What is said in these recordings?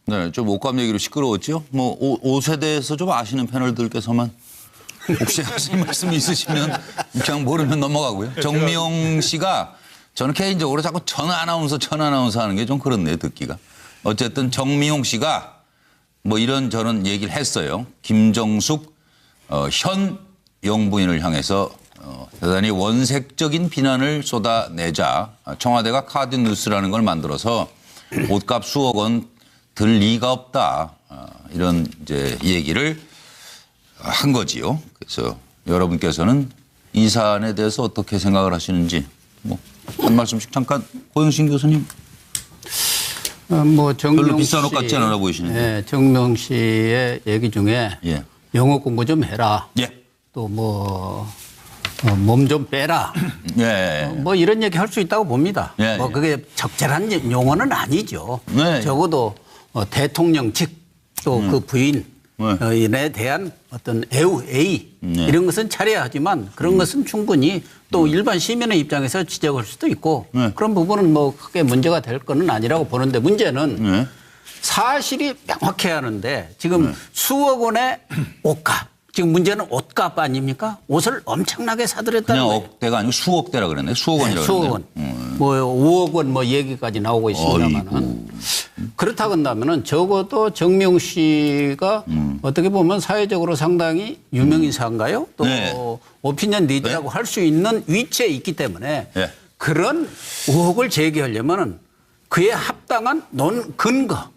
네, 좀 옷감 얘기로 시끄러웠죠. 뭐 옷에 대해서 좀 아시는 패널들께서만 혹시 하실 말씀이 있으시면 그냥 모르면 넘어가고요. 정미용 씨가 저는 개인적으로 자꾸 전 아나운서 하는 게 좀 그렇네요, 듣기가. 어쨌든 정미용 씨가 뭐 이런 저런 얘기를 했어요. 김정숙 현 영부인을 향해서 대단히 원색적인 비난을 쏟아내자 청와대가 카드뉴스라는 걸 만들어서 옷값 수억 원 들 리가 없다. 이런 이제 얘기를 한 거지요. 그래서 여러분께서는 이 사안에 대해서 어떻게 생각을 하시는지 뭐 한 말씀씩 잠깐 고영신 교수님. 뭐 별로 비싼 옷 같지 않아 보이시는데. 네, 정명 씨의 얘기 중에 예. 영어 공부 좀 해라. 예. 또 뭐 몸 좀 빼라. 예. 뭐 이런 얘기 할 수 있다고 봅니다. 예, 뭐 예. 그게 적절한 용어는 아니죠. 네. 적어도 대통령직 또 그 부인에 대한 어떤 애의 이런 것은 차려야 하지만 그런 것은 충분히 또 일반 시민의 입장에서 지적할 수도 있고 그런 부분은 뭐 크게 문제가 될 거는 아니라고 보는데 문제는 사실이 명확해야 하는데 지금 수억 원의 옷값. 지금 문제는 옷값 아닙니까? 옷을 엄청나게 사들였다는 그냥 거예요. 억대가 아니고 수억대라 그랬네. 수억 원이라고 수억 그랬네. 원. 뭐 5억 원 뭐 얘기까지 나오고 있습니다만은 그렇다고 한다면은 적어도 정명 씨가 어떻게 보면 사회적으로 상당히 유명인사인가요? 또 네. 오피니언 리더라고 할 수 있는 위치에 있기 때문에 네. 그런 의혹을 제기하려면은 그에 합당한 근거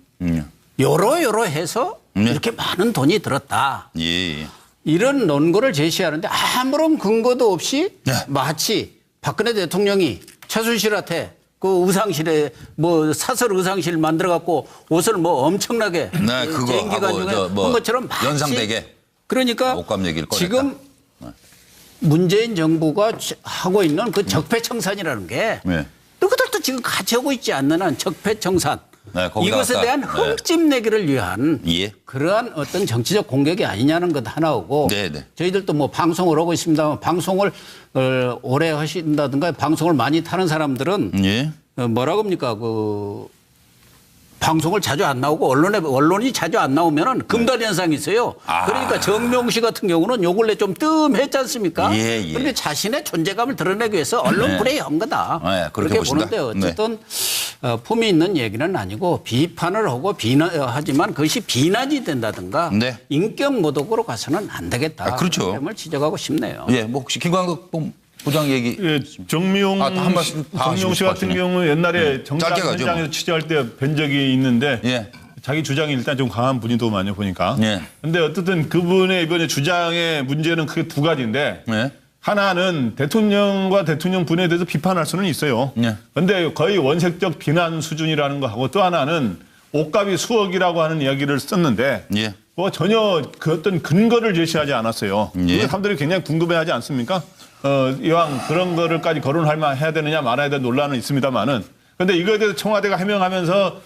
여러 해서 이렇게 많은 돈이 들었다. 예. 이런 논거를 제시하는데 아무런 근거도 없이 네. 마치 박근혜 대통령이 최순실한테 그 의상실에 뭐 사설 의상실 만들어 갖고 옷을 뭐 엄청나게 네, 그거 개인 기간 하고 중에 뭐 한 것처럼 마치 연상되게 그러니까 옷값 얘기를 꺼냈다. 지금 문재인 정부가 하고 있는 그 적폐청산이라는 게 네. 누구들도 지금 같이 하고 있지 않는 한 적폐청산 네, 거기다가 이것에 대한 흠집 내기를 위한 예. 그러한 어떤 정치적 공격이 아니냐는 것 하나고 네네. 저희들도 뭐 방송을 하고 있습니다만 방송을 오래 하신다든가 방송을 많이 타는 사람들은 예. 뭐라고 합니까 그 방송을 자주 안 나오고 언론이 자주 안 나오면은 금단 현상이 있어요. 그러니까 정명 씨 같은 경우는 요 근래 좀 뜸했지 않습니까? 예. 그런데 자신의 존재감을 드러내기 위해서 언론 플레이한 거다. 네, 그렇게 그렇게 보신다. 보는데 어쨌든 품이 있는 얘기는 아니고 비판을 하고 비난하지만 그것이 비난이 된다든가 네. 인격 모독으로 가서는 안 되겠다. 그렇죠. 그런 점을 지적하고 싶네요. 예. 뭐 혹시 김광석 부장 얘기. 예, 정미용 한 말씀 다 정미용 씨 같은 하시고 경우 옛날에 정당 짧게 가죠, 현장에서 뭐. 취재할 때 뵌 적이 있는데 예. 자기 주장이 일단 좀 강한 분이더만요 보니까. 예. 근데 어쨌든 그분의 이번에 주장의 문제는 크게 두 가지인데 예. 하나는 대통령과 대통령 분에 대해서 비판할 수는 있어요. 예. 그런데 거의 원색적 비난 수준이라는 거 하고 또 하나는 옷값이 수억이라고 하는 이야기를 썼는데 예. 뭐 전혀 그 어떤 근거를 제시하지 않았어요. 예. 그래서 사람들이 굉장히 궁금해하지 않습니까? 이왕 그런 거를까지 거론할 만 해야 되느냐 말아야 되는 논란은 있습니다만은 그런데 이거에 대해서 청와대가 해명하면서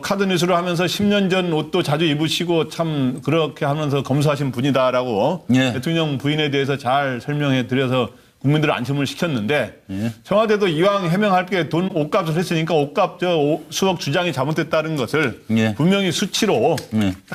카드 뉴스를 하면서 10년 전 옷도 자주 입으시고 참 그렇게 하면서 검소하신 분이다라고 예. 대통령 부인에 대해서 잘 설명해 드려서 국민들을 안심을 시켰는데 청와대도 이왕 해명할 게 옷값을 했으니까 옷값 수억 주장이 잘못됐다는 것을 예. 분명히 수치로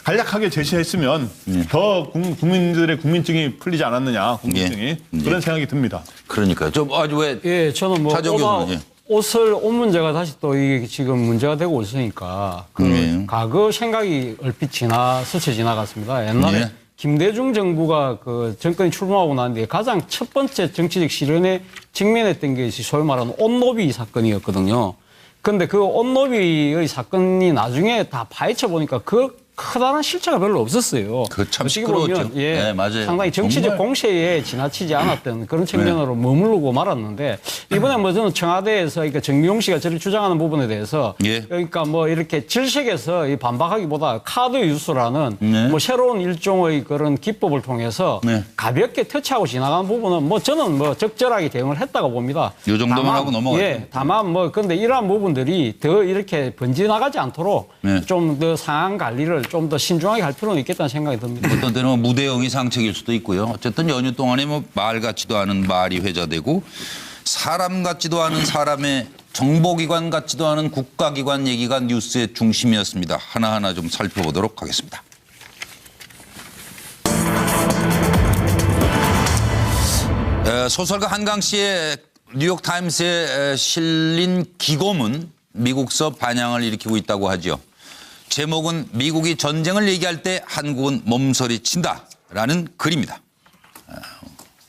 간략하게 제시했으면 더 국민들의 국민증이 풀리지 않았느냐 궁금증이 그런 생각이 듭니다. 그러니까 좀 아주 왜 예, 저는 뭐 차정 교수는, 예. 옷 문제가 다시 또 이게 지금 문제가 되고 있으니까 그 과거 생각이 얼핏 스쳐 지나갔습니다. 옛날에 예. 김대중 정부가 그 정권이 출범하고 난 뒤에 가장 첫 번째 정치적 실현에 직면했던 것이 소위 말하는 옷노비 사건이었거든요. 그런데 그 옷노비의 사건이 나중에 다 파헤쳐 보니까 그 커다란 실체가 별로 없었어요. 그참 어떻게 시끄러웠죠. 보면 네, 맞아요. 상당히 정치적 정말. 공세에 지나치지 않았던 그런 측면으로 머무르고 말았는데 이번에 뭐 저는 청와대에서 그러니까 정미용 씨가 저를 주장하는 부분에 대해서 예. 그러니까 뭐 이렇게 질색에서 이 반박하기보다 카드 유수라는 뭐 새로운 일종의 그런 기법을 통해서 가볍게 터치하고 지나가는 부분은 뭐 저는 뭐 적절하게 대응을 했다고 봅니다. 요 정도만 하고 넘어가죠. 예, 다만 뭐 근데 이러한 부분들이 더 이렇게 번지나가지 않도록 좀 더 상황 관리를 좀 더 신중하게 할 필요는 있겠다는 생각이 듭니다. 어떤 때는 뭐 무대응이 상책일 수도 있고요. 어쨌든 연휴 동안에 뭐 말 같지도 않은 말이 회자되고 사람 같지도 않은 사람의 정보기관 같지도 않은 국가기관 얘기가 뉴스의 중심이었습니다. 하나하나 좀 살펴보도록 하겠습니다. 소설가 한강 씨의 뉴욕타임스에 실린 기고문 미국서 반향을 일으키고 있다고 하죠. 제목은 미국이 전쟁을 얘기할 때 한국은 몸서리 친다라는 글입니다.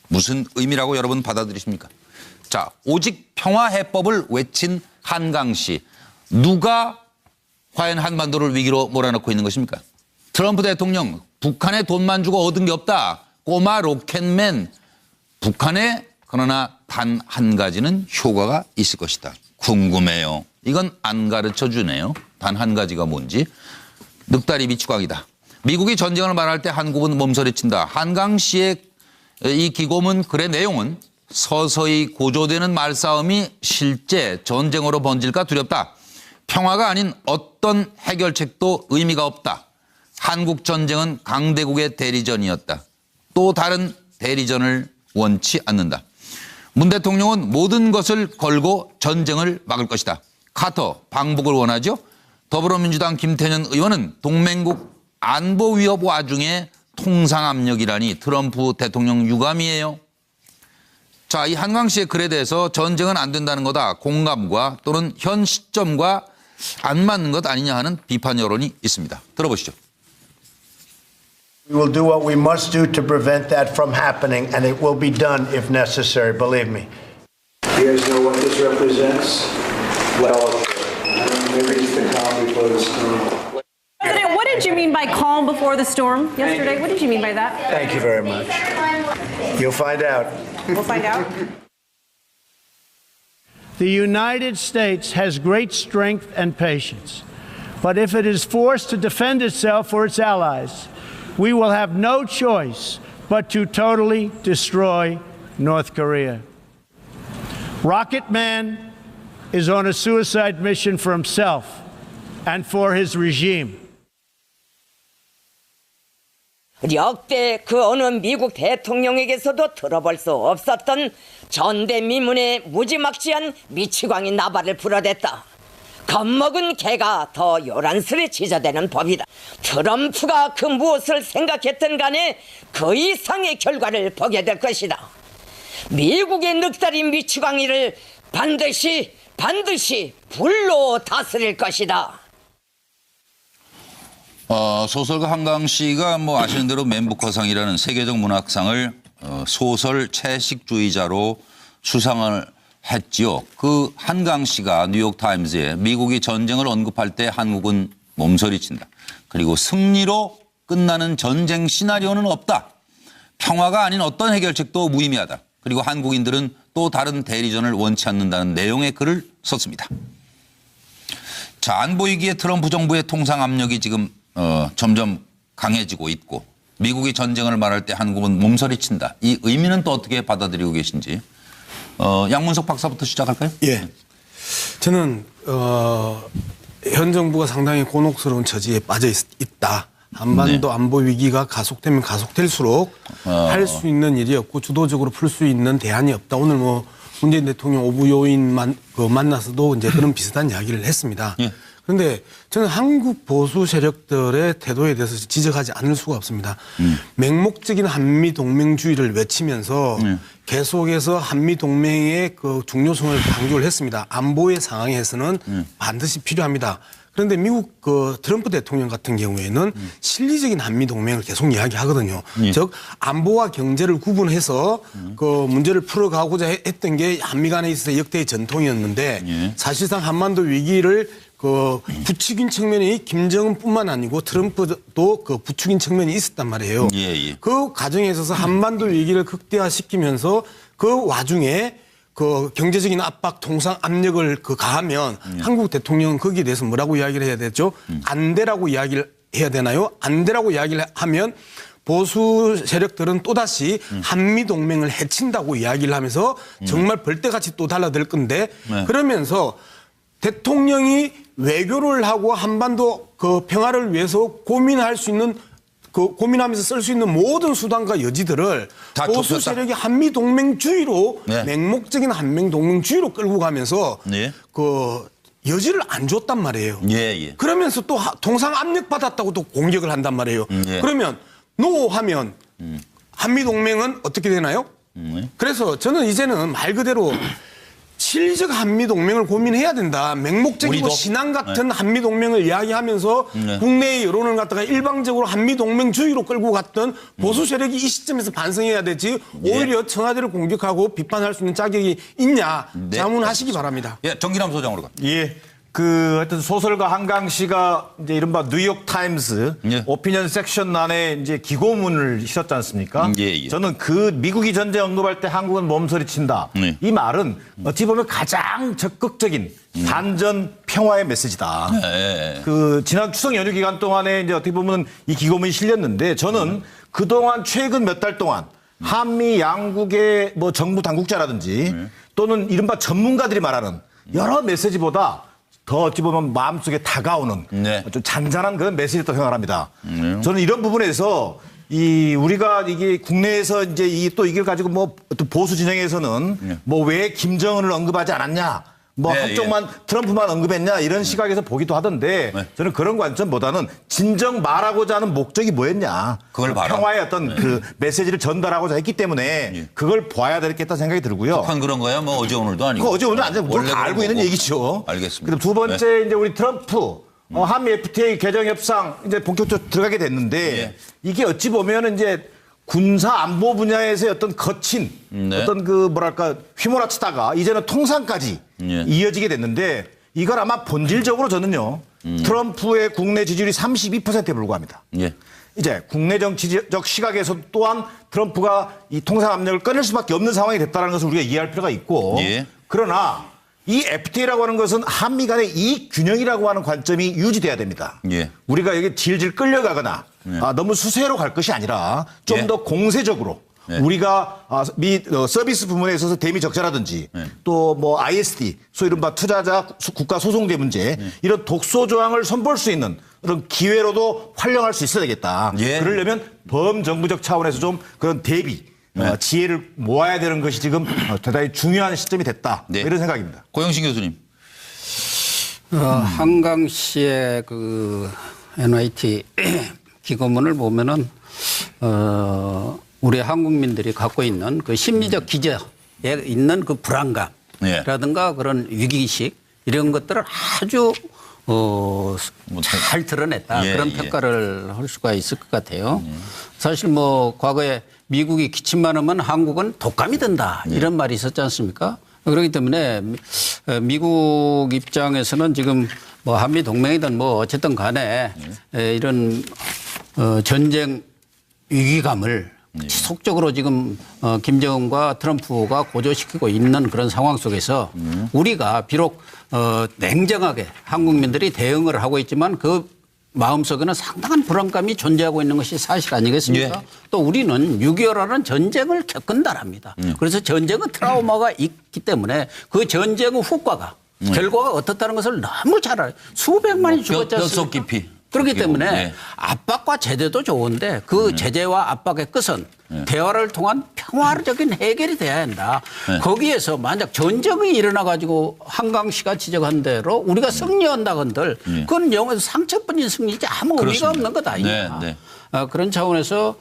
무슨 의미라고 여러분 받아들이십니까? 자, 오직 평화해법을 외친 한강 씨. 누가 과연 한반도를 위기로 몰아넣고 있는 것입니까? 트럼프 대통령, 북한에 돈만 주고 얻은 게 없다. 꼬마 로켓맨. 북한에 그러나 단 한 가지는 효과가 있을 것이다. 궁금해요. 이건 안 가르쳐 주네요. 단 한 가지가 뭔지. 늑다리 미추광이다. 미국이 전쟁을 말할 때 한국은 몸서리친다. 한강 씨의 이 기고문 글의 내용은 서서히 고조되는 말싸움이 실제 전쟁으로 번질까 두렵다. 평화가 아닌 어떤 해결책도 의미가 없다. 한국 전쟁은 강대국의 대리전이었다. 또 다른 대리전을 원치 않는다. 문 대통령은 모든 것을 걸고 전쟁을 막을 것이다. 카터 방북을 원하죠. 더불어민주당 김태년 의원은 동맹국 안보 위협 와중에 통상 압력이라니 트럼프 대통령 유감이에요. 자, 이 한강 씨의 글에 대해서 전쟁은 안 된다는 거다. 공감과 또는 현 시점과 안 맞는 것 아니냐 하는 비판 여론이 있습니다. 들어보시죠. We will do what we must do to prevent that from happening, and it will be done if necessary, believe me. You guys know what this represents? Well, maybe it's the calm before the storm. President, what did you mean by calm before the storm yesterday? What did you mean by that? Thank you very much. You'll find out. We'll find out. The United States has great strength and patience, but if it is forced to defend itself or its allies, we will have no choice but to totally destroy North Korea. Rocket Man is on a suicide mission for himself and for his regime. 역대 그 어느 미국 대통령에게서도 들어볼 수 없었던 전대미문의 무지막지한 미치광이 나발을 불어댔다. 겁먹은 개가 더 요란스레 짖어대는 법이다. 트럼프가 그 무엇을 생각했든 간에 그 이상의 결과를 보게 될 것이다. 미국의 늑다리 미치광이를 반드시 불로 다스릴 것이다. 소설가 한강 씨가 뭐 아시는 대로 맨부커상이라는 세계적 문학상을 소설 채식주의자로 수상을 했지요. 그 한강 씨가 뉴욕타임즈에 미국이 전쟁을 언급할 때 한국은 몸서리친다. 그리고 승리로 끝나는 전쟁 시나리오는 없다. 평화가 아닌 어떤 해결책도 무의미하다. 그리고 한국인들은 또 다른 대리전을 원치 않는다는 내용의 글을 썼습니다. 자, 안보위기에 트럼프 정부의 통상 압력이 지금 점점 강해지고 있고 미국이 전쟁을 말할 때 한국은 몸서리친다. 이 의미는 또 어떻게 받아들이고 계신지. 양문석 박사부터 시작할까요? 예. 저는 현 정부가 상당히 곤혹스러운 처지에 빠져 있다. 한반도 안보 위기가 가속되면 가속될수록 할 수 있는 일이 없고 주도적으로 풀 수 있는 대안이 없다. 오늘 뭐 문재인 대통령 오부 요인 만나서도 이제 그런 비슷한 이야기를 했습니다. 예. 그런데 저는 한국 보수 세력들의 태도에 대해서 지적하지 않을 수가 없습니다. 맹목적인 한미 동맹주의를 외치면서 계속해서 한미 동맹의 그 중요성을 강조를 했습니다. 안보의 상황에서는 반드시 필요합니다. 그런데 미국 그 트럼프 대통령 같은 경우에는 실리적인 한미 동맹을 계속 이야기하거든요. 즉 안보와 경제를 구분해서 그 문제를 풀어가고자 했던 게 한미 간에 있어서 역대의 전통이었는데 사실상 한반도 위기를 그 부추긴 측면이 김정은뿐만 아니고 트럼프도 그 부추긴 측면이 있었단 말이에요. 그 과정에 있어서 한반도 위기를 극대화시키면서 그 와중에 그 경제적인 압박, 통상 압력을 그 가하면 한국 대통령은 거기에 대해서 뭐라고 이야기를 해야 되죠? 안 되라고 이야기를 해야 되나요? 안 되라고 이야기를 하면 보수 세력들은 또다시 한미동맹을 해친다고 이야기를 하면서 정말 벌떼같이 또 달라들 건데 그러면서 대통령이 외교를 하고 한반도 그 평화를 위해서 고민할 수 있는 그 고민하면서 쓸 수 있는 모든 수단과 여지들을 다 보수 좁혔다. 세력이 한미 동맹주의로 네. 맹목적인 한미 동맹주의로 끌고 가면서 네. 그 여지를 안 줬단 말이에요. 예. 그러면서 또 동상 압력 받았다고 또 공격을 한단 말이에요. 예. 그러면 노 하면 한미 동맹은 어떻게 되나요? 그래서 저는 이제는 말 그대로 실리적 한미 동맹을 고민해야 된다. 맹목적이고 우리도? 신앙 같은 한미 동맹을 이야기하면서 네. 국내의 여론을 갖다가 일방적으로 한미 동맹주의로 끌고 갔던 보수 세력이 이 시점에서 반성해야 되지. 오히려 청와대를 공격하고 비판할 수 있는 자격이 있냐 네. 자문하시기 바랍니다. 예, 정기남 소장으로 가. 예. 하여튼 소설가 한강 씨가 이제 이른바 뉴욕 타임스 예. 오피니언 섹션 안에 이제 기고문을 실었지 않습니까? 예. 저는 그 미국이 전쟁 언급할 때 한국은 몸서리친다. 네. 이 말은 어찌 보면 가장 적극적인 반전 평화의 메시지다. 예. 그 지난 추석 연휴 기간 동안에 이제 어떻게 보면 이 기고문이 실렸는데 저는 그동안 최근 몇 달 동안 한미 양국의 뭐 정부 당국자라든지 또는 이른바 전문가들이 말하는 여러 메시지보다 더 어찌 보면 마음속에 다가오는 네. 좀 잔잔한 그런 메시지를 생각합니다. 저는 이런 부분에서 우리가 이게 국내에서 이제 이걸 가지고 뭐 또 보수 진영에서는 뭐 왜 김정은을 언급하지 않았냐. 뭐 네, 한쪽만 트럼프만 언급했냐 이런 시각에서 보기도 하던데 저는 그런 관점보다는 진정 말하고자 하는 목적이 뭐였냐. 그걸 봐라. 평화의 어떤 그 메시지를 전달하고자 했기 때문에 그걸 봐야 되겠다 생각이 들고요. 한 그런 거야? 뭐 어제 오늘도 아니고. 그 어제 오늘 아니고 원래 다 알고 그런 있는 거고. 얘기죠. 알겠습니다. 그다음 두 번째 이제 우리 트럼프 한미 FTA 개정 협상 이제 본격적으로 들어가게 됐는데 이게 어찌 보면은 이제 군사 안보 분야에서의 어떤 거친 어떤 그 뭐랄까 휘몰아치다가 이제는 통상까지 이어지게 됐는데 이걸 아마 본질적으로 저는요 트럼프의 국내 지지율이 32%에 불과합니다. 이제 국내 정치적 시각에서 또한 트럼프가 이 통상 압력을 끊을 수밖에 없는 상황이 됐다는 것을 우리가 이해할 필요가 있고 그러나 이 FTA라고 하는 것은 한미 간의 이익 균형이라고 하는 관점이 유지돼야 됩니다. 우리가 여기 질질 끌려가거나 너무 수세로 갈 것이 아니라 좀 더 공세적으로 우리가 서비스 부문에 있어서 대미 적자라든지 또 뭐 ISD, 소위 이른바 투자자 국가 소송제 문제 이런 독소 조항을 선보일 수 있는 그런 기회로도 활용할 수 있어야 되겠다. 그러려면 범정부적 차원에서 좀 그런 대비 지혜를 모아야 되는 것이 지금 대단히 중요한 시점이 됐다. 이런 생각입니다. 고영신 교수님. 한강 씨의 그 NYT 기고문을 보면은 우리 한국민들이 갖고 있는 그 심리적 기저에 있는 그 불안감이라든가 그런 위기의식 이런 것들을 아주 잘 드러냈다. 그런 평가를 할 수가 있을 것 같아요. 사실 뭐 과거에 미국이 기침만 하면 한국은 독감이 든다. 이런 말이 있었지 않습니까? 그렇기 때문에 미국 입장에서는 지금 뭐 한미 동맹이든 뭐 어쨌든 간에 이런 전쟁 위기감을 지속적으로 지금 김정은과 트럼프가 고조시키고 있는 그런 상황 속에서 우리가 비록 냉정하게 한국민들이 대응을 하고 있지만 그 마음속에는 상당한 불안감이 존재하고 있는 것이 사실 아니겠습니까? 또 우리는 6.25라는 전쟁을 겪은다랍니다. 그래서 전쟁은 트라우마가 있기 때문에 그 전쟁의 후과가 결과가 어떻다는 것을 너무 잘 알아요. 수백만이 죽었지 않습니까? 뼛속 깊이. 그렇기 때문에 압박과 제재도 좋은데 그 제재와 압박의 끝은 대화를 통한 평화적인 해결이 돼야 한다. 거기에서 만약 전쟁이 일어나 가지고 한강 씨가 지적한 대로 우리가 승리한다건들 그건 영어에서 상처뿐인 승리지 아무 의미가 없는 것 아닙니까? 그런 차원에서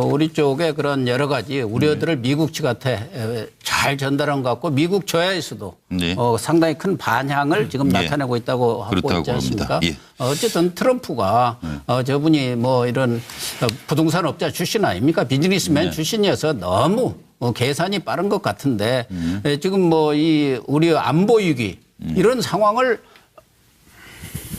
우리 쪽에 그런 여러 가지 우려들을 미국 측한테 잘 전달한 것 같고 미국 조야에서도 상당히 큰 반향을 지금 나타내고 있다고 하고 있지 않습니까? 어쨌든 트럼프가 저분이 뭐 이런 부동산 업자 출신 아닙니까? 비즈니스맨 출신이어서 너무 계산이 빠른 것 같은데 지금 뭐 이 우리 안보 위기 이런 상황을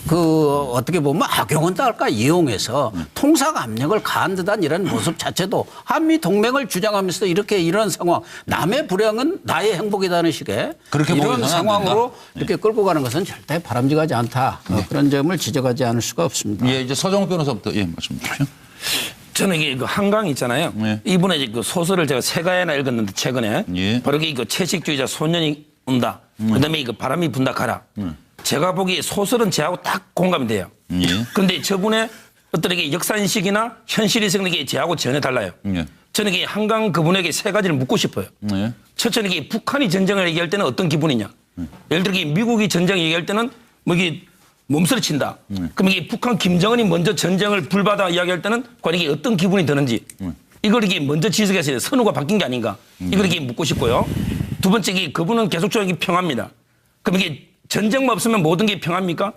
그 어떻게 보면 악용한다 할까 이용해서 통상 압력을 가한 듯한 이런 모습 자체도 한미 동맹을 주장하면서도 이렇게 이런 상황 남의 불행은 나의 행복이라는 식의 이런 상황으로 이렇게 끌고 가는 것은 절대 바람직하지 않다. 그런 점을 지적하지 않을 수가 없습니다. 이제 서정욱 변호사부터 말씀 주십시오. 저는 이게 그 한강 있잖아요. 이분의 그 소설을 제가 세 가지나 읽었는데 최근에 바로 이게 채식주의자 소년이 온다. 그다음에 이거 바람이 분다 가라. 제가 보기에 소설은 저하고 딱 공감이 돼요. 그런데 저분의 어떤 이게 역사인식이나 현실이성 이게 저하고 전혀 달라요. 예. 저는 이게 한강 그분에게 세 가지를 묻고 싶어요. 예. 첫째는 이게 북한이 전쟁을 얘기할 때는 어떤 기분이냐. 예를 들어 이게 미국이 전쟁 얘기할 때는 뭐 이게 몸서리친다. 그럼 이게 북한 김정은이 먼저 전쟁을 불받아 이야기할 때는 과연 이게 어떤 기분이 드는지 이걸 이게 먼저 지적해서 선호가 바뀐 게 아닌가. 이걸 이게 묻고 싶고요. 두 번째 이게 그분은 계속적으로 평화입니다. 그럼 이게 전쟁만 없으면 모든 게 평화입니까?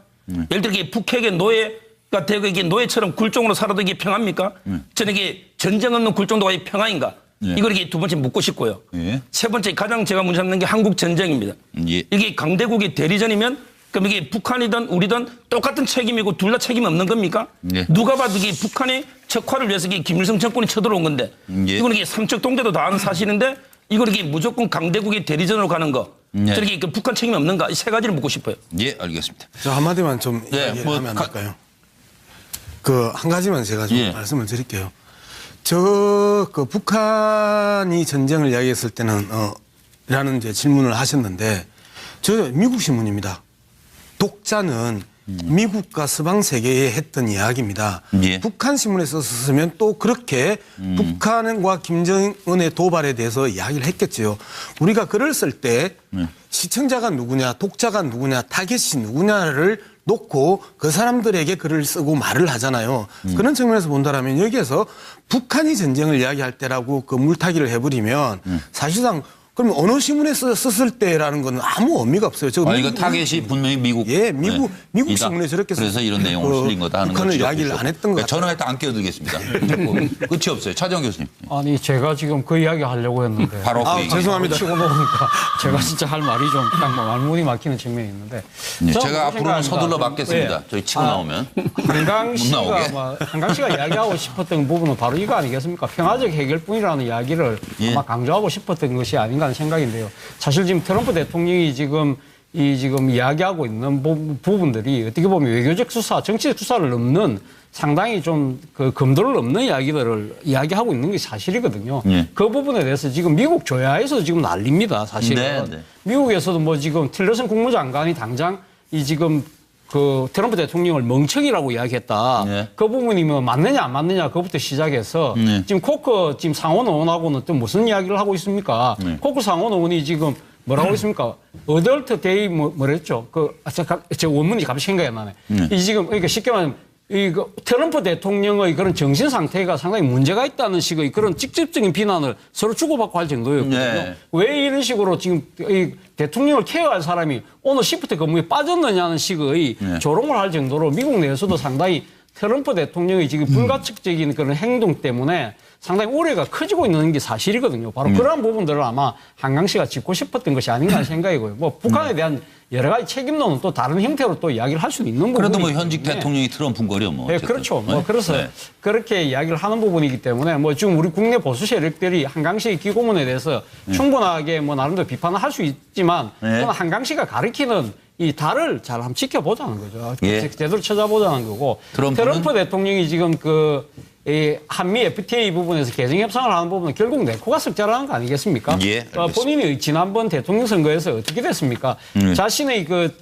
예를 들어 이게 북핵의 노예가 되고 이게 노예처럼 굴종으로 살아도 이게 평화입니까? 저는 이게 전쟁 없는 굴종도가 평화인가? 이걸 이게 두 번째 묻고 싶고요. 세 번째 가장 제가 문제 삼는 게 한국 전쟁입니다. 이게 강대국이 대리전이면 그럼 이게 북한이든 우리든 똑같은 책임이고 둘 다 책임 없는 겁니까? 누가 봐도 이게 북한의 적화를 위해서 이게 김일성 정권이 쳐들어온 건데 이거는 이게 삼척 동대도 다 아는 사실인데 이걸 이게 무조건 강대국의 대리전으로 가는 거. 저렇게 그 북한 책임이 없는가? 이 세 가지를 묻고 싶어요. 예, 알겠습니다. 저 한마디만 좀 이야기하면 안 될까요? 그 한 가지만 제가 좀 말씀을 드릴게요. 그 북한이 전쟁을 이야기했을 때는 라는 이제 질문을 하셨는데 저 미국 신문입니다. 독자는 미국과 서방 세계에 했던 이야기입니다. 북한 신문에서 썼으면 또 그렇게 북한과 김정은의 도발에 대해서 이야기를 했겠죠. 우리가 글을 쓸 때 시청자가 누구냐, 독자가 누구냐, 타겟이 누구냐를 놓고 그 사람들에게 글을 쓰고 말을 하잖아요. 그런 측면에서 본다면 여기에서 북한이 전쟁을 이야기할 때라고 그 물타기를 해버리면 사실상 그럼 어느 신문에 썼을 때라는 건 아무 의미가 없어요. 이거 타겟이 분명히 미국. 미국 이다. 신문에 저렇게 그래서 이런 내용을 실린 거다 하는 북한을 거죠. 이야기를 안 했던 것 같아요. 저는 일단 안 끼어들겠습니다. 끝이 없어요. 차정 교수님. 아니 제가 지금 그 이야기 하려고 했는데 바로 그 얘기. 죄송합니다. 치고 놓으니까 제가 진짜 할 말이 좀 딱 말문이 막히는 측면이 있는데 제가 앞으로는 서둘러 받겠습니다. 저희 치고 나오면. 한강 씨가 이야기하고 싶었던 부분은 바로 이거 아니겠습니까? 평화적 해결뿐이라는 이야기를 아마 강조하고 싶었던 것이 아닌가 하는 생각인데요. 사실 지금 트럼프 대통령이 지금 이야기하고 있는 부분들이 어떻게 보면 외교적 수사, 정치적 수사를 넘는 상당히 좀 그 검도를 넘는 이야기들을 이야기하고 있는 게 사실이거든요. 그 부분에 대해서 지금 미국 조야에서 지금 난립니다. 사실은. 미국에서도 뭐 지금 틸러슨 국무장관이 당장 지금 그 트럼프 대통령을 멍청이라고 이야기했다. 그 부분이 뭐 맞느냐 안 맞느냐 그것부터 시작해서 지금 코크 지금 상원 의원하고는 또 무슨 이야기를 하고 있습니까? 코크 상원 의원이 지금 뭐라고 했습니까? 어덜트 데이 뭐랬죠? 제 원문이 갑자기 생각이 안 나네. 이 지금 그러니까 쉽게 말하면 트럼프 대통령의 그런 정신 상태가 상당히 문제가 있다는 식의 그런 직접적인 비난을 서로 주고받고 할 정도였거든요. 왜 이런 식으로 지금 이 대통령을 케어할 사람이 오늘 시프트 근무에 빠졌느냐는 식의 조롱을 할 정도로 미국 내에서도 상당히 트럼프 대통령의 지금 불가측적인 그런 행동 때문에 상당히 오해가 커지고 있는 게 사실이거든요. 바로 그러한 부분들을 아마 한강 씨가 짚고 싶었던 것이 아닌가 하는 생각이고요. 뭐 북한에 대한 여러 가지 책임론은 또 다른 형태로 또 이야기를 할 수는 있는 부분이기 그래도 때문에. 뭐 현직 대통령이 트럼프인 거려 뭐. 네, 그렇죠. 뭐 그래서 그렇게 이야기를 하는 부분이기 때문에 뭐 지금 우리 국내 보수 세력들이 한강 씨의 기고문에 대해서 충분하게 뭐 나름대로 비판을 할 수 있지만 저는 한강 씨가 가리키는 이 달을 잘 한번 지켜보자는 거죠. 제대로 찾아보자는 거고. 트럼프 대통령이 지금 이 한미 FTA 부분에서 개정 협상을 하는 부분은 결국 네코가 석자라는 거 아니겠습니까? 본인이 지난번 대통령 선거에서 어떻게 됐습니까? 자신의 그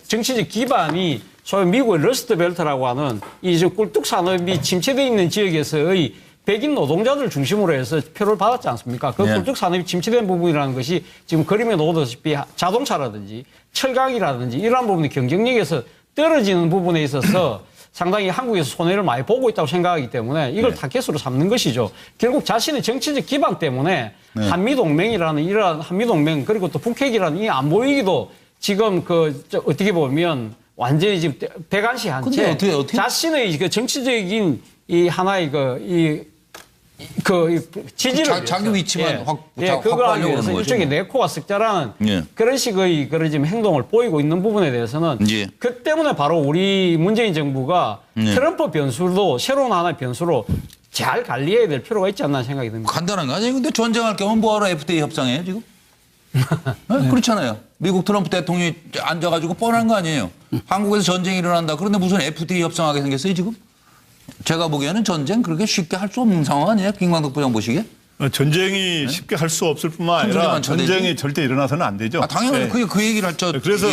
정치적 기반이 소위 미국의 러스트벨트라고 하는 이 꿀뚝 산업이 침체되어 있는 지역에서의 백인 노동자들 중심으로 해서 표를 받았지 않습니까? 그 꿀뚝 산업이 침체된 부분이라는 것이 지금 그림에 놓다시피 자동차라든지 철강이라든지 이러한 부분이 경쟁력에서 떨어지는 부분에 있어서 상당히 한국에서 손해를 많이 보고 있다고 생각하기 때문에 이걸 타겟으로 삼는 것이죠. 결국 자신의 정치적 기반 때문에 한미동맹이라는 이러한 한미동맹 그리고 또 북핵이라는 이 안 보이기도 지금 어떻게 보면 완전히 지금 백안시한 채 자신의 그 정치적인 이 하나의 지지를 자기 위치만 그걸 하기 위해서 일종의 네코가 석자라는 그런 식의 그런 지금 행동을 보이고 있는 부분에 대해서는 그 때문에 바로 우리 문재인 정부가 트럼프 변수도 새로운 하나의 변수로 잘 관리해야 될 필요가 있지 않나 생각이 듭니다. 간단한 거 아니에요? 근데 전쟁할 경우는 뭐하러 FTA 협상해요 지금? 그렇잖아요. 미국 트럼프 대통령이 앉아가지고 뻔한 거 아니에요. 한국에서 전쟁이 일어난다. 그런데 무슨 FTA 협상하게 생겼어요 지금? 제가 보기에는 전쟁 그렇게 쉽게 할 수 없는 상황 아니에요? 김광덕 부장 보시기에? 전쟁이 쉽게 할 수 없을 뿐만 아니라 전쟁이 절대 일어나서는 안 되죠. 당연히 그 얘기를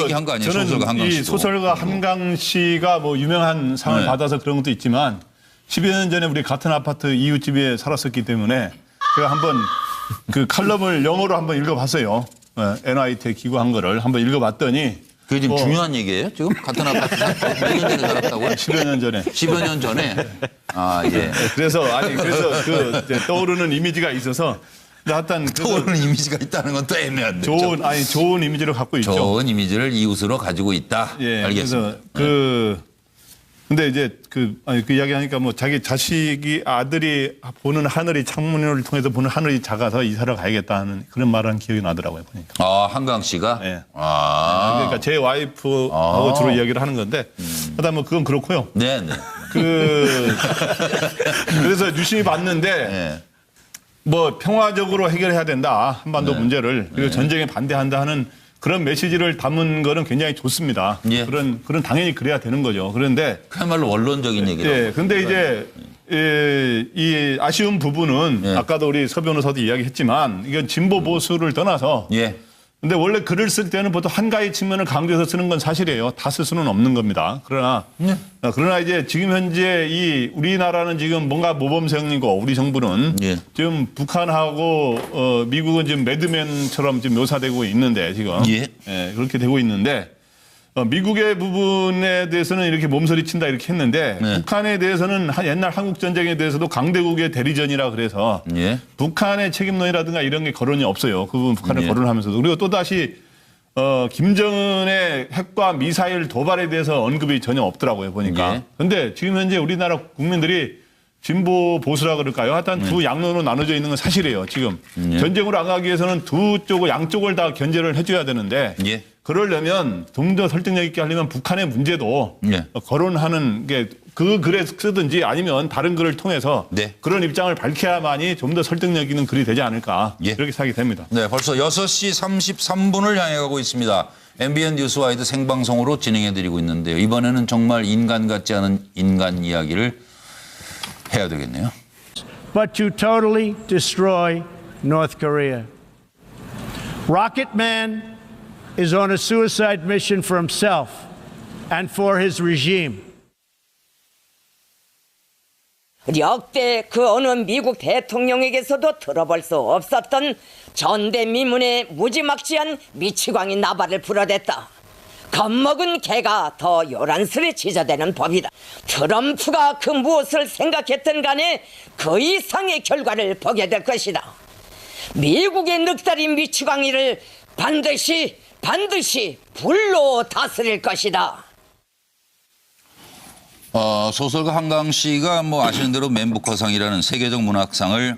얘기한 거 아니에요? 저는 소설가 한강 씨도. 이 소설가 한강 씨가 뭐 유명한 상을 받아서 그런 것도 있지만 10여 년 전에 우리 같은 아파트 이웃집에 살았었기 때문에 제가 한번 그 칼럼을 영어로 한번 읽어봤어요. NIT에 기고한 거를 한번 읽어봤더니 그게 지금 중요한 얘기예요? 지금 같은 아파트 몇 년 전에 살았다고요? 10여 년 전에. 10여 년 전에. 아 예. 그래서 그 이제 떠오르는 이미지가 있어서 하여튼 떠오르는 이미지가 있다는 건 또 애매한데. 좋은 이미지를 갖고 있죠. 좋은 이미지를 이웃으로 가지고 있다. 예. 알겠습니다. 그래서 근데 이제 그 이야기 하니까 뭐 자기 자식이 아들이 보는 하늘이 창문을 통해서 보는 하늘이 작아서 이사를 가야겠다는 그런 말한 기억이 나더라고요 보니까. 아 한강 씨가. 네. 아. 그러니까 제 와이프하고 주로 이야기를 하는 건데. 하다 뭐 그건 그렇고요. 네네. 그래서 유심히 봤는데. 네. 뭐 평화적으로 해결해야 된다 한반도 네. 문제를 그리고 전쟁에 반대한다 하는 그런 메시지를 담은 거는 굉장히 좋습니다. 예. 그런 당연히 그래야 되는 거죠. 그런데 그야말로 원론적인 얘기죠. 예, 근데 이제 이 아쉬운 부분은 예. 아까도 우리 서 변호사도 이야기했지만 이건 진보 보수를 떠나서 예. 근데 원래 글을 쓸 때는 보통 한 가지 측면을 강조해서 쓰는 건 사실이에요. 다 쓸 수는 없는 겁니다. 그러나 이제 지금 현재 이 우리나라는 지금 뭔가 모범생이고 우리 정부는 예. 지금 북한하고 미국은 지금 매드맨처럼 지금 묘사되고 있는데 지금 예. 그렇게 되고 있는데 미국의 부분에 대해서는 이렇게 몸서리 친다 이렇게 했는데 네. 북한에 대해서는 옛날 한국 전쟁에 대해서도 강대국의 대리전이라 그래서 예. 북한의 책임론이라든가 이런 게 거론이 없어요. 그 부분 북한을 예. 거론하면서도 그리고 또 다시 김정은의 핵과 미사일 도발에 대해서 언급이 전혀 없더라고요 보니까. 예. 그런데 지금 현재 우리나라 국민들이 진보 보수라 그럴까요? 하여튼 두 양론으로 나눠져 있는 건 사실이에요. 지금 전쟁으로 안 가기 위해서는 두 쪽을 양쪽을 다 견제를 해줘야 되는데. 예. 그러려면 좀 더 설득력 있게 하려면 북한의 문제도 예. 거론하는 게 그 글에 쓰든지 아니면 다른 글을 통해서 네. 그런 입장을 밝혀야만이 좀 더 설득력 있는 글이 되지 않을까 예. 이렇게 생각이 됩니다. 네, 벌써 6시 33분을 향해 가고 있습니다. MBN 뉴스와이드 생방송으로 진행해드리고 있는데요. 이번에는 정말 인간 같지 않은 인간 이야기를 해야 되겠네요. But to totally destroy North Korea. Rocket Man is on a suicide mission for himself and for his regime. 역대 그 어느 미국 대통령에게서도 들어볼 수 없었던 전대미문의 무지막지한 미치광이 나발을 불어댔다. 겁먹은 개가 더 요란스레 짖어대는 법이다. 트럼프가 그 무엇을 생각했든 간에 그 이상의 결과를 보게 될 것이다. 미국의 늑다리 미치광이를 반드시 불로 다스릴 것이다. 소설가 한강 씨가 뭐 아시는 대로 맨부커상이라는 세계적 문학상을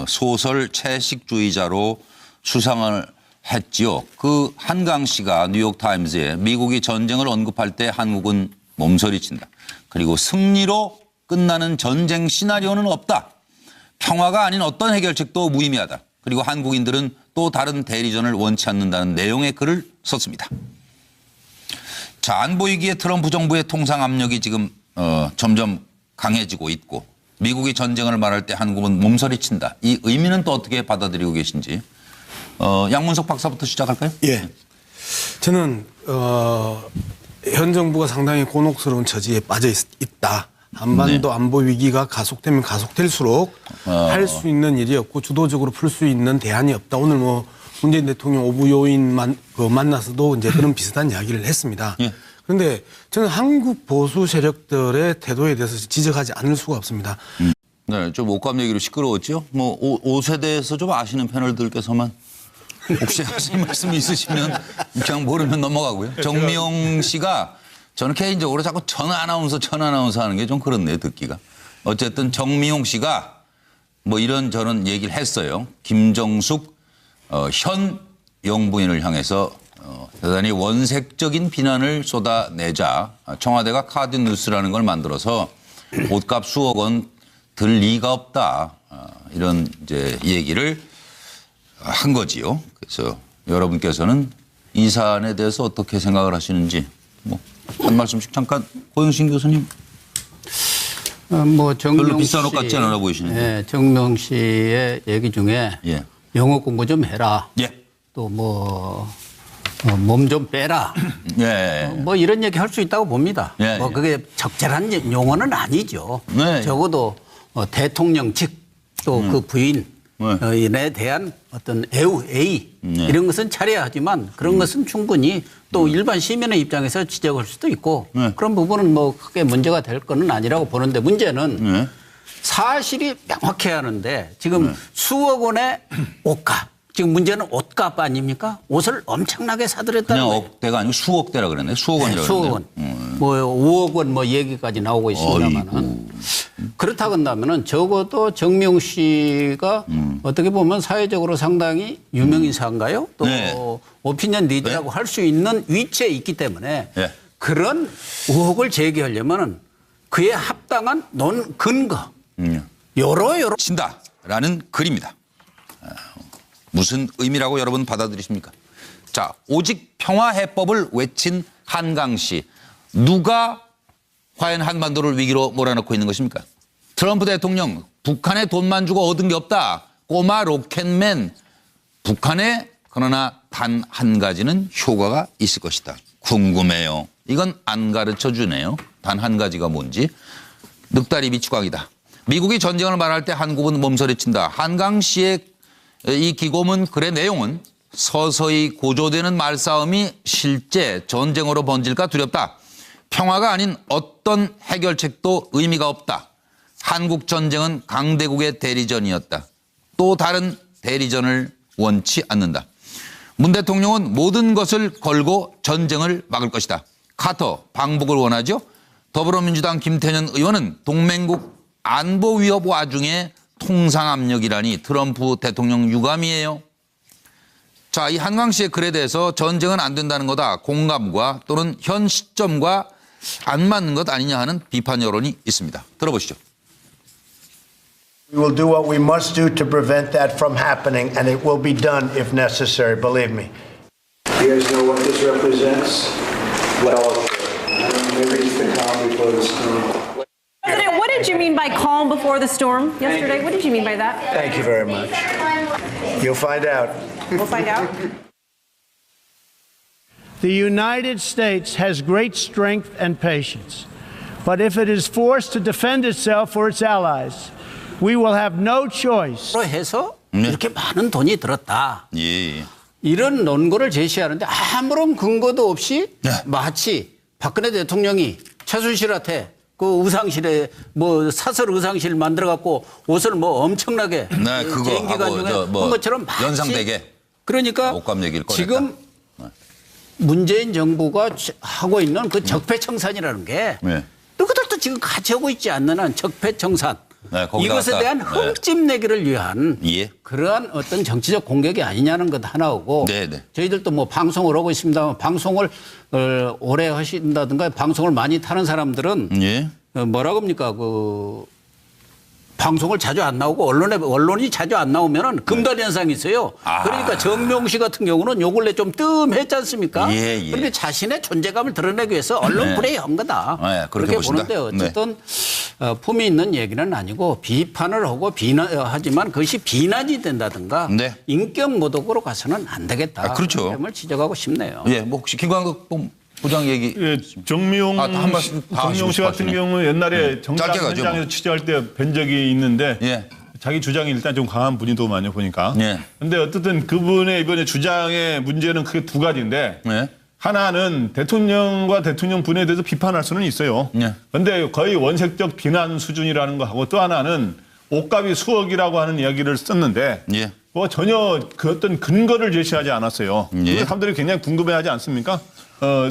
소설 채식주의자로 수상을 했지요. 그 한강 씨가 뉴욕타임즈에 미국이 전쟁을 언급할 때 한국은 몸서리친다. 그리고 승리로 끝나는 전쟁 시나리오는 없다. 평화가 아닌 어떤 해결책도 무의미하다. 그리고 한국인들은 또 다른 대리전을 원치 않는다는 내용의 글을 썼습니다. 자, 안보위기에 트럼프 정부의 통상 압력이 지금 점점 강해지고 있고 미국이 전쟁을 말할 때 한국은 몸서리친다. 이 의미는 또 어떻게 받아들이고 계신지. 양문석 박사부터 시작할까요? 예. 저는 현 정부가 상당히 곤혹스러운 처지에 빠져 있다. 한반도 안보 위기가 가속되면 가속될수록 할 수 있는 일이 없고 주도적으로 풀 수 있는 대안이 없다. 오늘 뭐 문재인 대통령 오부 요인 만나서도 이제 그런 비슷한 이야기를 했습니다. 예. 그런데 저는 한국 보수 세력들의 태도에 대해서 지적하지 않을 수가 없습니다. 네, 좀 옷감 얘기로 시끄러웠죠. 뭐 5세대에서 좀 아시는 패널들께서만 혹시 하실 말씀이 있으시면 그냥 모르면 넘어가고요. 정미용 씨가 저는 개인적으로 자꾸 전 아나운서 하는 게 좀 그렇네요, 듣기가. 어쨌든 정미용 씨가 뭐 이런 저런 얘기를 했어요. 김정숙 현 영부인을 향해서 대단히 원색적인 비난을 쏟아내자 청와대가 카드뉴스라는 걸 만들어서 옷값 수억 원 들 리가 없다. 이런 이제 얘기를 한 거지요. 그래서 여러분께서는 이 사안에 대해서 어떻게 생각을 하시는지 뭐 한 말씀씩 잠깐 고영신 교수님. 뭐 정명 별로 비싼 옷 같지 않아 보이시는데. 예, 정명 씨의 얘기 중에 예. 영어 공부 좀 해라. 예. 또 뭐 몸 좀 빼라. 예. 뭐 이런 얘기 할 수 있다고 봅니다. 예, 뭐 예. 그게 적절한 용어는 아니죠. 네. 적어도 대통령 측 또 그 부인에 대한 어떤 애우, 애의 이런 것은 차려야 하지만 그런 것은 충분히 또 일반 시민의 입장에서 지적할 수도 있고 그런 부분은 뭐 크게 문제가 될 거는 아니라고 보는데 문제는 사실이 명확해야 하는데 지금 수억 원의 옷값. 지금 문제는 옷값 아닙니까? 옷을 엄청나게 사들였다는 그냥 거예요. 억대가 아니고 수억대라 그랬네. 수억 원이라고 네, 수억 원. 뭐 5억 원 뭐 얘기까지 나오고 있습니다만은 그렇다 한다면은 적어도 정미용 씨가 어떻게 보면 사회적으로 상당히 유명인사인가요? 또 네. 오피니언 리더라고 할 수 있는 위치에 있기 때문에 네. 그런 의혹을 제기하려면은 그에 합당한 근거 여러 친다라는 글입니다. 무슨 의미라고 여러분 받아들이십니까? 자, 오직 평화해법을 외친 한강 씨. 누가 과연 한반도를 위기로 몰아넣고 있는 것입니까? 트럼프 대통령, 북한에 돈만 주고 얻은 게 없다. 꼬마 로켓맨. 북한에 그러나 단 한 가지는 효과가 있을 것이다. 궁금해요. 이건 안 가르쳐 주네요. 단 한 가지가 뭔지. 늑다리 미치광이다. 미국이 전쟁을 말할 때 한국은 몸서리친다. 한강 씨의 이 기고문 글의 내용은 서서히 고조되는 말싸움이 실제 전쟁으로 번질까 두렵다. 평화가 아닌 어떤 해결책도 의미가 없다. 한국 전쟁은 강대국의 대리전이었다. 또 다른 대리전을 원치 않는다. 문 대통령은 모든 것을 걸고 전쟁을 막을 것이다. 카터 방북을 원하죠. 더불어민주당 김태년 의원은 동맹국 안보 위협 와중에 통상 압력이라니 트럼프 대통령 유감이에요. 자, 이 한강 씨의 글에 대해서 전쟁은 안 된다는 거다. 공감과 또는 현 시점과 안 맞는 것 아니냐 하는 비판 여론이 있습니다. 들어보시죠. We will do what we must do to prevent that from happening, and it will be done if necessary, believe me. You guys know what this represents? Well, maybe just the calm before the storm. President, what did you mean by calm before the storm yesterday? What did you mean by that? Thank you very much. You'll find out. We'll find out. The United States has great strength and patience. But if it is forced to defend itself or its allies, we will have no choice. 해서 이렇게 많은 돈이 들었다. 예. 이런 논거를 제시하는데 아무런 근거도 없이 마치 박근혜 대통령이 최순실한테 그 의상실에 뭐 사설 의상실 만들어 갖고 옷을 뭐 엄청나게 개인 기간 중에 한 것처럼 마치 연상되게 그러니까 옷감 얘기를 꺼냈다. 지금 문재인 정부가 하고 있는 그 적폐청산이라는 게 누구들도 지금 같이 하고 있지 않는 한 적폐청산 이것에 대한 흠집내기를 위한 그러한 어떤 정치적 공격이 아니냐는 것 하나고 저희들도 뭐 방송을 하고 있습니다만 방송을 오래 하신다든가 방송을 많이 타는 사람들은 뭐라고 합니까 그 방송을 자주 안 나오고 언론이 자주 안 나오면은 금단 현상이 있어요. 그러니까 정명 씨 같은 경우는 요 근래 좀 뜸했지 않습니까? 그런데 자신의 존재감을 드러내기 위해서 언론 플레이 한 거다. 그렇게 보는데 어쨌든 품이 있는 얘기는 아니고 비판을 하고 비난하지만 그것이 비난이 된다든가 인격 모독으로 가서는 안 되겠다. 그렇죠. 그런 점을 지적하고 싶네요. 예, 뭐 혹시 김광석 부장 얘기. 예, 정미용 씨 같은 경우 옛날에 정당 현장에서 취재할 때 뵌 적이 있는데 자기 주장이 일단 좀 강한 분이더만요 보니까. 근데 어쨌든 그분의 이번에 주장의 문제는 크게 두 가지인데 하나는 대통령과 대통령 분에 대해서 비판할 수는 있어요. 근데 거의 원색적 비난 수준이라는 거 하고 또 하나는 옷값이 수억이라고 하는 이야기를 썼는데 뭐 전혀 그 어떤 근거를 제시하지 않았어요. 그래서 사람들이 굉장히 궁금해하지 않습니까?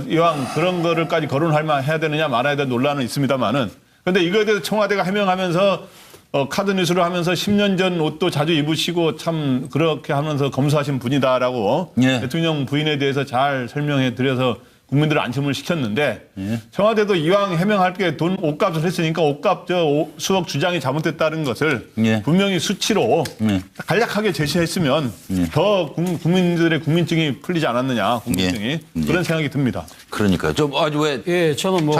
이왕 그런 거를까지 거론해야 되느냐 말아야 되는 논란은 있습니다만은 근데 이거에 대해서 청와대가 해명하면서 카드 뉴스를 하면서 10년 전 옷도 자주 입으시고 참 그렇게 하면서 검소하신 분이다라고 대통령 부인에 대해서 잘 설명해 드려서 국민들을 안심을 시켰는데 청와대도 이왕 해명할 게 돈 옷값을 했으니까 옷값 수억 주장이 잘못됐다는 것을 분명히 수치로 간략하게 제시했으면 더 국민들의 국민증이 풀리지 않았느냐 궁금증이 그런 생각이 듭니다. 그러니까요. 좀 아주 왜 저는 뭐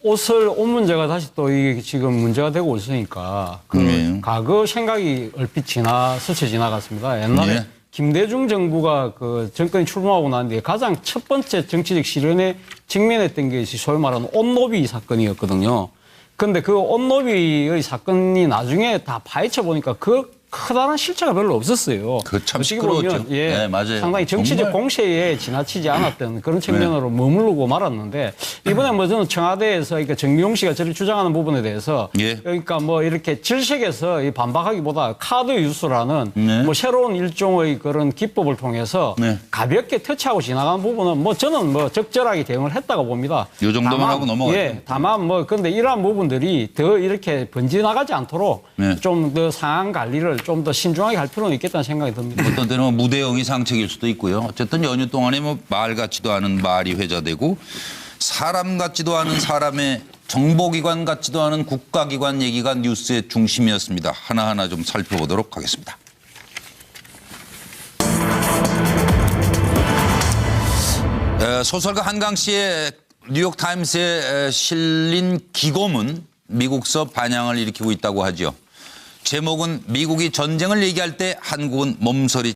옷 문제가 다시 또 이게 지금 문제가 되고 있으니까 그 과거 생각이 얼핏 스쳐 지나갔습니다. 옛날에 김대중 정부가 그 정권이 출범하고 난 뒤에 가장 첫 번째 정치적 실현에 직면했던 것이 소위 말하는 옷노비 사건이었거든요. 근데 그 옷노비의 사건이 나중에 다 파헤쳐 보니까 그 커다란 실체가 별로 없었어요. 그 참 어떻게 시끄러웠죠. 보면 네, 맞아요. 상당히 정치적 정말. 공세에 지나치지 않았던 그런 측면으로 머무르고 말았는데 이번에 뭐 저는 청와대에서 그러니까 정미용 씨가 저를 주장하는 부분에 대해서 예. 그러니까 뭐 이렇게 질색에서 이 반박하기보다 카드 유수라는 네. 뭐 새로운 일종의 그런 기법을 통해서 네. 가볍게 터치하고 지나가는 부분은 뭐 저는 뭐 적절하게 대응을 했다고 봅니다. 요 정도만 다만, 하고 넘어가죠. 예, 다만 뭐 근데 이러한 부분들이 더 이렇게 번지나가지 않도록 네. 좀 더 상황 관리를 좀 더 신중하게 할 필요는 있겠다는 생각이 듭니다. 어떤 때는 뭐 무대형이 상책일 수도 있고요. 어쨌든 연휴 동안에 뭐 말 같지도 않은 말이 회자되고 사람 같지도 않은 사람의 정보기관 같지도 않은 국가기관 얘기가 뉴스의 중심이었습니다. 하나하나 좀 살펴보도록 하겠습니다. 소설가 한강 씨의 뉴욕타임스에 실린 기고문 미국서 반향을 일으키고 있다고 하죠. 제목은 미국이 전쟁을 얘기할 때 한국은 몸서리